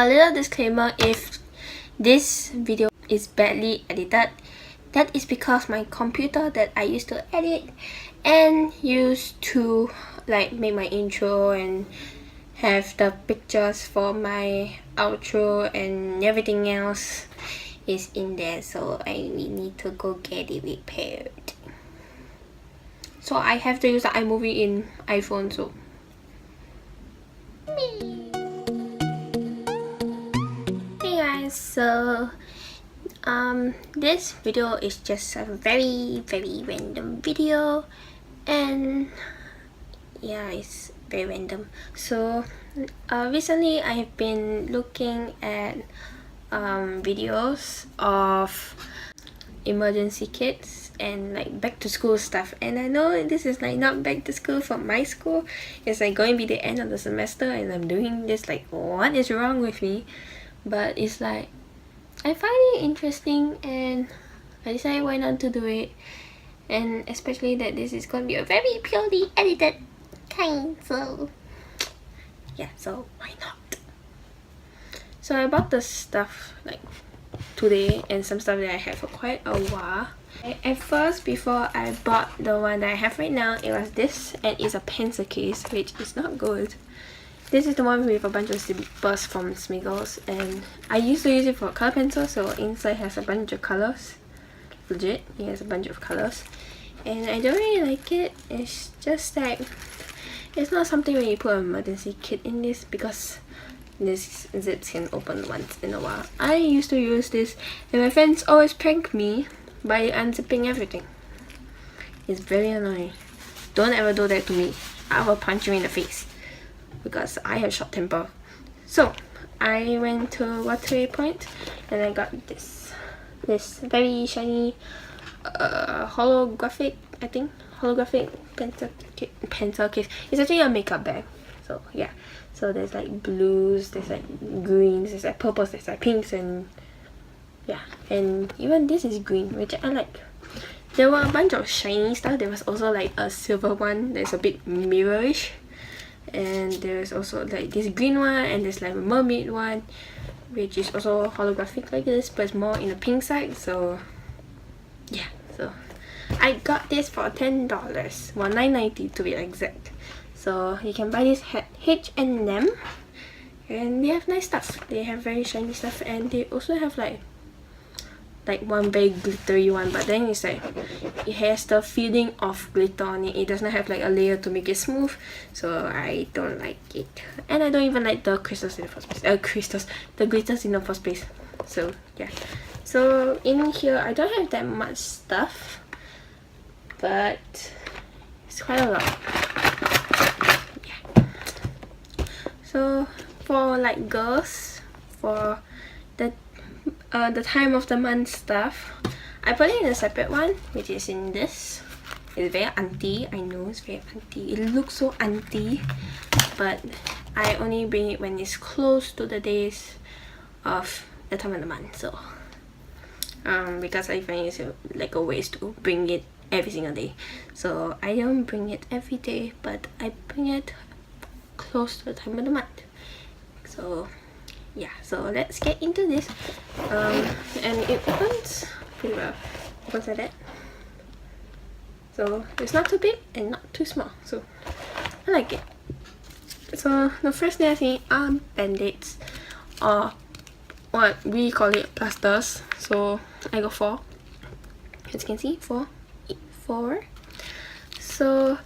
little disclaimer: if this video is badly edited, that is because my computer that I used to edit and used to like make my intro and have the pictures for my outro and everything else is in there, so I need to go get it repaired. So I have to use the iMovie in iPhone. So hey guys, so this video is just a very random video, and yeah, it's very random. So recently I have been looking at videos of emergency kits and like back to school stuff, and I know this is like not back to school for my school. It's like going to be the end of the semester and I'm doing this, like what is wrong with me? But it's like I find it interesting and I decided why not to do it, and especially that this is going to be a very purely edited kind, so yeah, so why not? So I bought the stuff like today and some stuff that I had for quite a while. At first, before I bought the one that I have right now, it was this, and it's a pencil case, which is not good. This is the one with a bunch of zippers from Smiggles, and I used to use it for color pencil, so inside has a bunch of colors. Legit, it has a bunch of colors, and I don't really like it. It's just like it's not something where you put an emergency kit in this, because this zips can open once in a while. I used to use this and my friends always prank me by unzipping everything. It's very annoying. Don't ever do that to me. I will punch you in the face because I have short temper. So I went to Waterway Point and I got this very shiny holographic pencil case. It's actually a makeup bag. So yeah, so there's like blues, there's like greens, there's like purples, there's like pinks, and yeah, and even this is green, which I like. There were a bunch of shiny stuff. There was also like a silver one that's a bit mirrorish, and there's also like this green one, and there's like a mermaid one which is also holographic like this, but it's more in the pink side. So yeah, so I got this for $10, well $9.90 to be exact. So you can buy this at H&M, and they have nice stuff. They have very shiny stuff, and they also have like one very glittery one, but then it's like it has the feeling of glitter on it. It does not have like a layer to make it smooth, so I don't like it. And I don't even like the crystals in the first place. The glitters in the first place. So yeah. So in here I don't have that much stuff, but it's quite a lot. So for like girls, for the time of the month stuff, I put it in a separate one, which is in this. It's very auntie, I know it's very auntie. It looks so auntie, but I only bring it when it's close to the days of the time of the month. So because I find it's like a waste to bring it every single day, so I don't bring it every day, but I bring it close to the time of the month. So yeah, so let's get into this. And it opens pretty well. Opens like that. So it's not too big and not too small, so I like it. So the first thing I think are band-aids, or what we call it plasters. So I got 4. As you can see, 4. So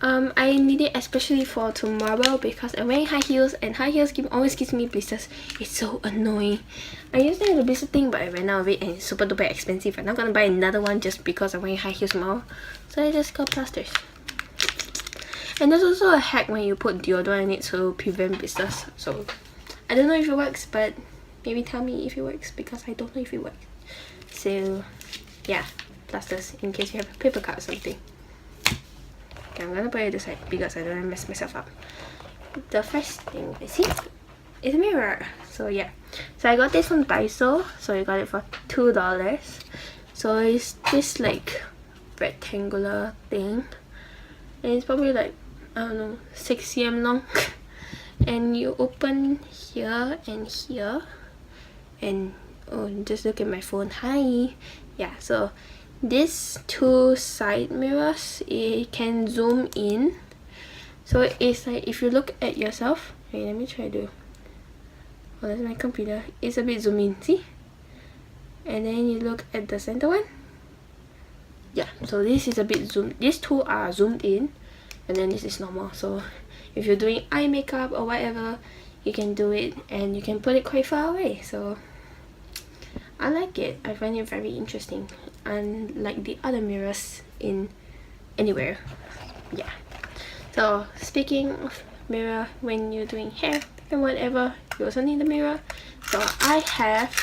I need it especially for tomorrow because I'm wearing high heels, and high heels always gives me blisters. It's so annoying. I used to have the blister thing, but I ran out of it and it's super duper expensive. I'm not gonna buy another one just because I'm wearing high heels tomorrow. So I just got plasters. And there's also a hack when you put deodorant in it to prevent blisters. So I don't know if it works, but maybe tell me if it works, because I don't know if it works. So yeah, plasters in case you have a paper cut or something. I'm gonna put it this side because I don't want to mess myself up. The first thing I see is a mirror. So yeah, so I got this from Daiso. So I got it for $2. So it's this like rectangular thing, and it's probably like, I don't know, 6 cm long. and you open here and here, and oh, just look at my phone. Hi. Yeah, so these two side mirrors, it can zoom in, so it's like if you look at yourself. Wait, let me try to. Oh, that's my computer. It's a bit zoom in, see? And then you look at the center one. Yeah, so this is a bit zoomed. These two are zoomed in, and then this is normal. So if you're doing eye makeup or whatever, you can do it, and you can put it quite far away. So I like it. I find it very interesting, unlike the other mirrors in anywhere. Yeah. So speaking of mirror, when you're doing hair and whatever, you also need a mirror. So I have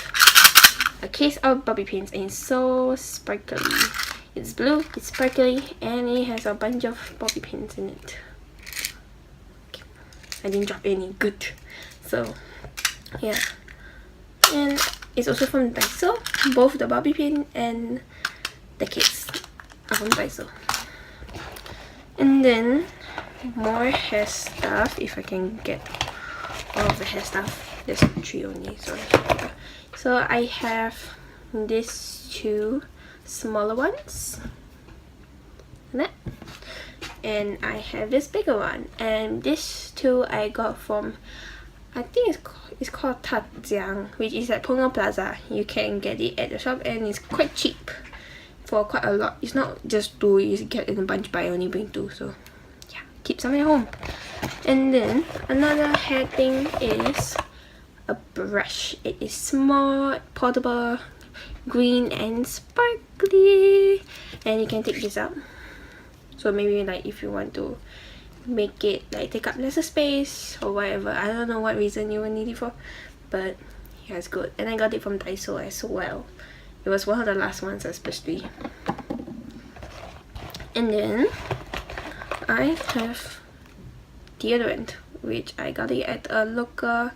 a case of bobby pins, and it's so sparkly. It's blue, it's sparkly, and it has a bunch of bobby pins in it. Okay. I didn't drop any. Good. So yeah, and it's also from Daiso. Both the bobby pin and the case are from Daiso. And then more hair stuff. If I can get all of the hair stuff. There's 3 only. So I have these 2 smaller ones, and I have this bigger one, and this 2 I got from, I think it's called Tajiang, which is at Punggol Plaza. You can get it at the shop, and it's quite cheap for quite a lot. It's not just 2, you get in a bunch, but I only bring 2, so yeah, keep some at home. And then another hair thing is a brush. It is small, portable, green and sparkly, and you can take this out. So maybe like if you want to make it like take up lesser space or whatever. I don't know what reason you will need it for, but yeah, it's good. And I got it from Daiso as well. It was one of the last ones especially. And then I have deodorant, which I got it at a local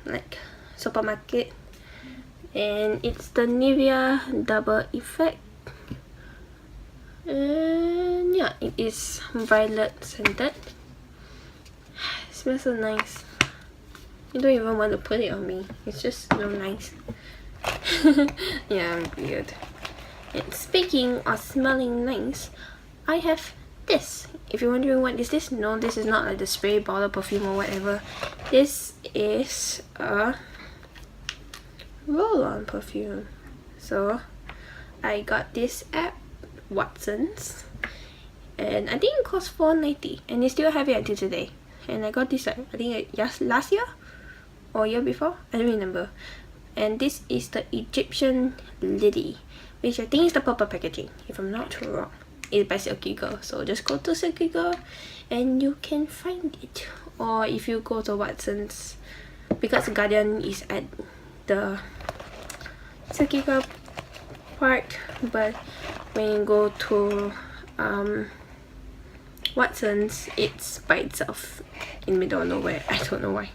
like supermarket, and it's the Nivea Double Effect, and yeah, it is violet scented. It smells so nice. You don't even want to put it on me. It's just so nice. Yeah, I'm weird. And speaking of smelling nice, I have this. If you're wondering what is this, no, this is not like the spray bottle perfume or whatever. This is a roll-on perfume. So I got this at Watson's, and I think it cost $4.90, and they still have it until today. And I got this like, I think last year or year before, I don't remember. And this is the Egyptian Lily, which I think is the purple packaging, if I'm not wrong. It's by Silkygirl, so just go to Silkygirl and you can find it. Or if you go to Watson's, because Guardian is at the Silkygirl part, but when you go to Watson's, it's by itself in the middle of nowhere. I don't know why.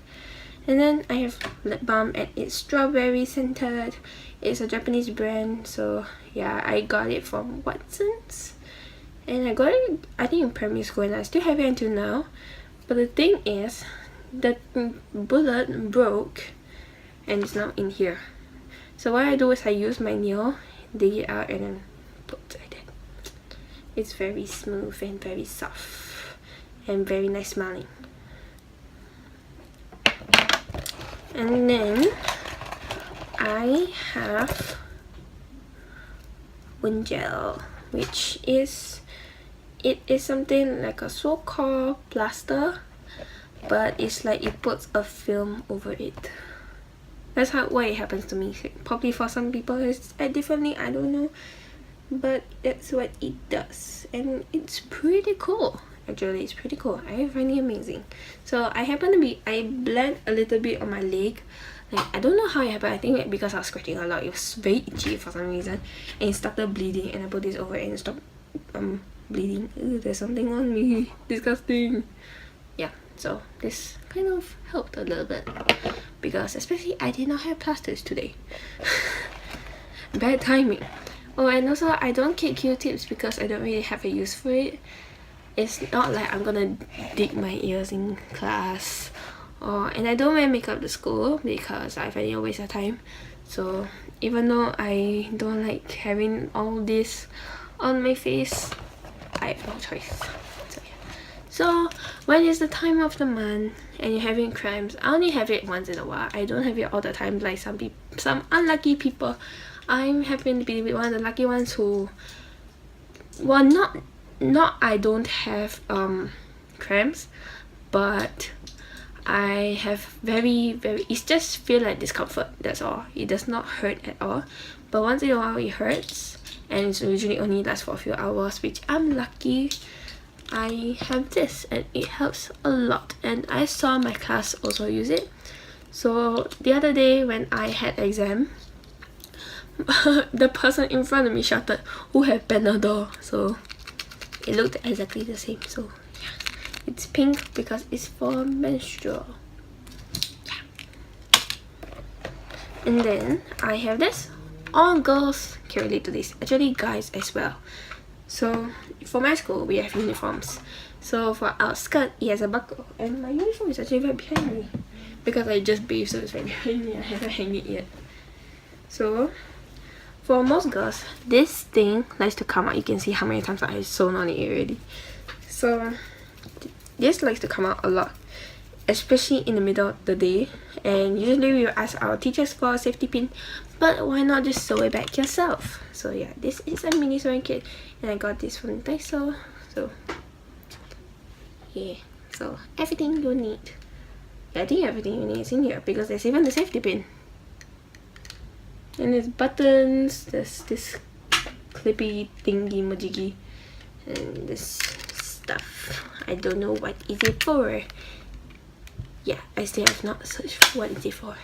And then I have lip balm, and it's strawberry scented. It's a Japanese brand, so yeah, I got it from Watson's, and I got it I think in primary school, and I still have it until now. But the thing is, the bullet broke and it's now in here. So what I do is I use my nail, dig it out, and then put like that. It's very smooth and very soft and very nice smelling. And then I have wind gel, which is something like a so-called plaster, but it's like it puts a film over it. That's why it happens to me. Probably for some people it's differently, I don't know, but that's what it does, and it's pretty cool. Actually, it's pretty cool. I find it amazing. So I blend a little bit on my leg. Like, I don't know how it happened. I think because I was scratching a lot, it was very itchy for some reason, and it started bleeding, and I put this over and it stopped bleeding. Ew, there's something on me. Disgusting. Yeah, so this kind of helped a little bit, because especially I did not have plasters today. Bad timing. Oh, and also I don't keep Q-tips because I don't really have a use for it. it's not like I'm gonna dig my ears in class, and I don't wear makeup to school because I find it a waste of time. So even though I don't like having all this on my face, I have no choice. So yeah. So when is the time of the month and you're having cramps, I only have it once in a while. I don't have it all the time like some unlucky people. I'm happen to be one of the lucky ones who, well, not I don't have cramps, but I have very it's just feel like discomfort, that's all. It does not hurt at all, but once in a while it hurts, and it's usually only lasts for a few hours, which I'm lucky I have this and it helps a lot. And I saw my class also use it. So the other day when I had exam, the person in front of me shouted, "Who have Panadol?" So it looked exactly the same. So yeah, it's pink because it's for menstrual. Yeah. And then I have this. All girls can relate to this, actually guys as well. So for my school we have uniforms. So for our skirt it has a buckle, and my uniform is actually right behind me because I just bathed, so it's right behind me. I haven't hanged it yet. So for most girls, this thing likes to come out. You can see how many times I've sewn on it already. So this likes to come out a lot, especially in the middle of the day, and usually we will ask our teachers for a safety pin, but why not just sew it back yourself? So yeah, this is a mini sewing kit, and I got this from Daiso. So yeah, so everything you need. Yeah, I think everything you need is in here because there's even the safety pin. And there's buttons, there's this clippy thingy majiggy, and this stuff. I don't know what is it for. Yeah, I still have not searched what is it for.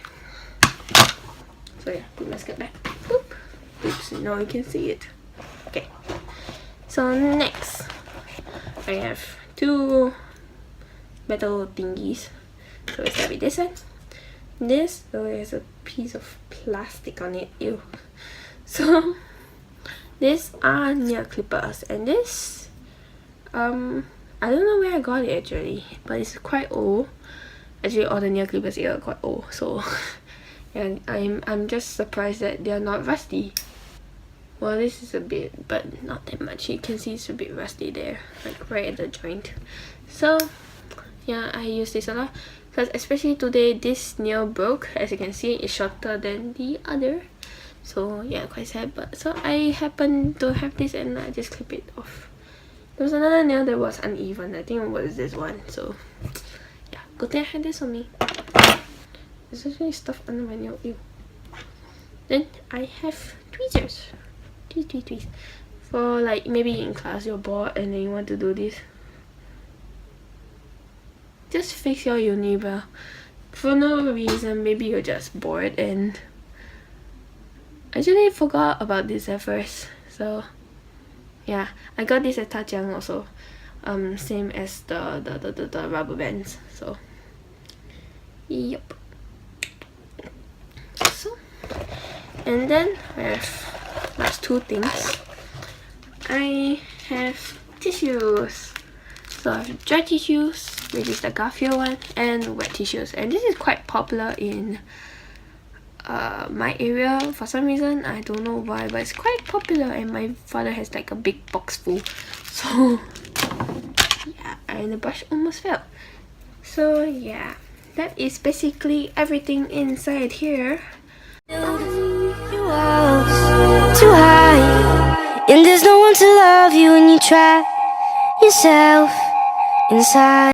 So yeah, put my skirt back. Boop. Oops, now you can see it. Okay. So next, I have two metal thingies. So we start with this one. This, oh, there's a piece of plastic on it. Ew. So these are nail clippers, and this, I don't know where I got it actually, but it's quite old. Actually, all the nail clippers here are quite old, so and I'm just surprised that they are not rusty. Well, this is a bit, but not that much. You can see it's a bit rusty there, like right at the joint. So yeah, I use this a lot because especially today this nail broke. As you can see, it's shorter than the other. So yeah, quite sad. But so I happen to have this and I just clip it off. There was another nail that was uneven. I think it was this one. So yeah, good thing I had this on me. There's actually stuff under my nail. Ew. Then I have tweezers. Tweeze. For like maybe in class you're bored and then you want to do this. Just fix your unibrow. For no reason, maybe you're just bored, and I actually forgot about this at first. So yeah, I got this at Tajiang also. Same as the rubber bands. So yep. So and then I have last two things. I have tissues. So I have dry tissues, which is the Garfield one, and wet tissues. And this is quite popular in my area for some reason. I don't know why, but it's quite popular, and my father has like a big box full. So yeah, and the brush almost fell. So yeah, that is basically everything inside here. You are too high, and there's no one to love you when you trap yourself inside.